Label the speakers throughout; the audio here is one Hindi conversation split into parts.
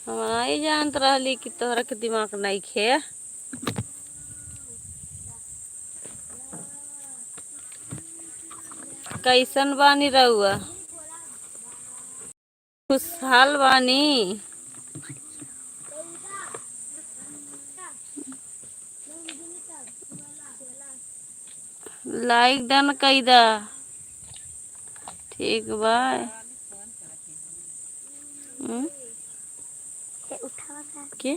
Speaker 1: हम नहीं जानत रहली कि तोहरा के दिमाग नहीं खे। कैसन बानी रउआ? खुशहाल बानी? लाइक डन कई दा। ठीक बा। के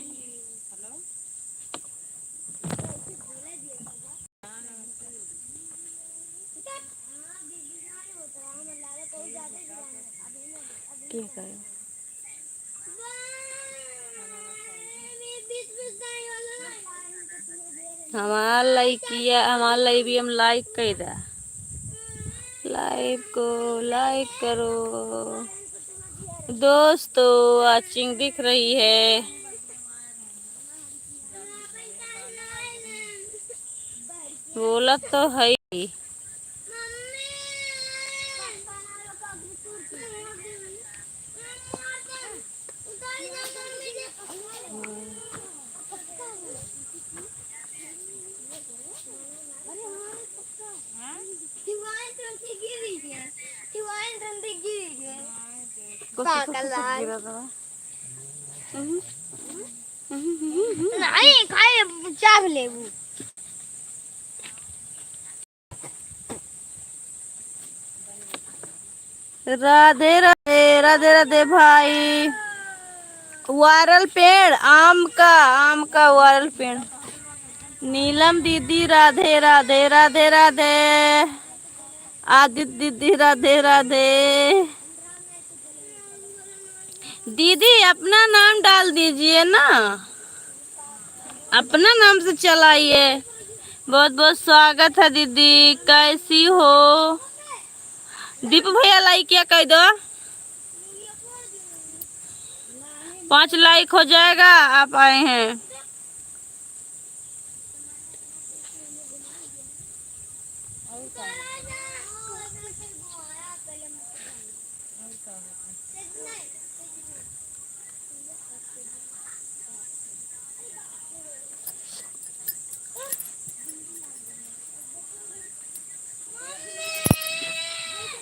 Speaker 1: के करे हमार लाइक हम लाइक कई दा। लाइव को लाइक करो दोस्तों। वाचिंग दिख रही है। बोला तो है ही।
Speaker 2: नहीं खाए चाव लेबू।
Speaker 1: राधे राधे राधे राधे भाई। वायरल पेड़ आम का वायरल पेड़। नीलम दीदी राधे राधे राधे राधे। आदित्य दीदी राधे राधे। दीदी अपना नाम डाल दीजिए ना, अपना नाम से चलाइए। बहुत बहुत स्वागत है दीदी, कैसी हो? दीपू भैया लाइक क्या कह दो। 5 लाइक हो जाएगा। आप आए हैं।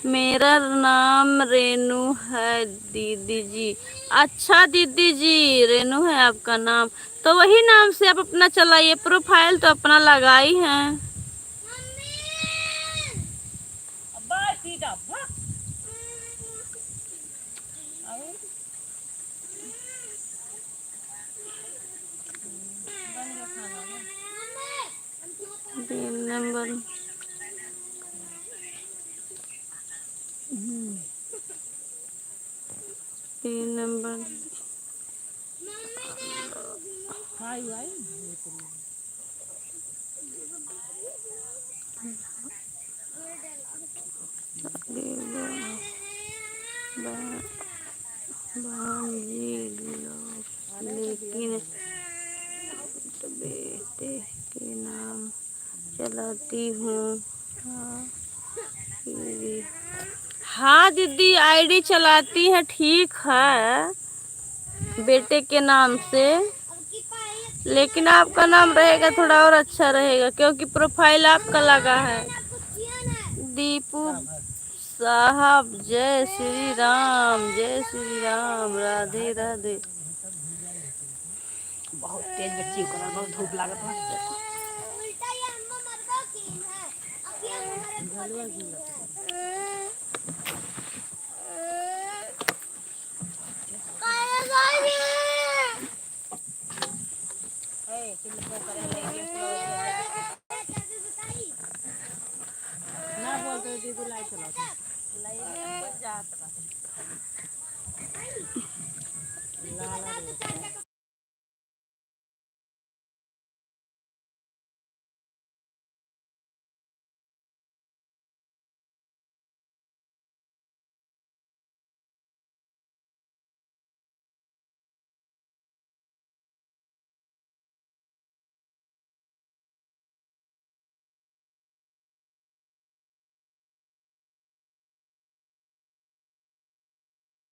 Speaker 1: मेरा नाम रेनू है दीदी जी। अच्छा दीदी जी, रेनू है आपका नाम, तो वही नाम से आप अपना चलाइए। प्रोफाइल तो अपना लगाई हैं। नंबर 3 नंबर लेकिन बेटे के नाम चलाती हूँ। हाँ दीदी आईडी चलाती है, ठीक है बेटे के नाम से, लेकिन आपका नाम रहेगा थोड़ा और अच्छा रहेगा क्योंकि प्रोफाइल आपका लगा है। दीपू साहब जय श्री राम, जय श्री राम, राधे राधे। बहुत तेज बच्ची को बहुत धूप लागत है। ना बोलते दीदी लाइट चलाओ। लाइट जात बा।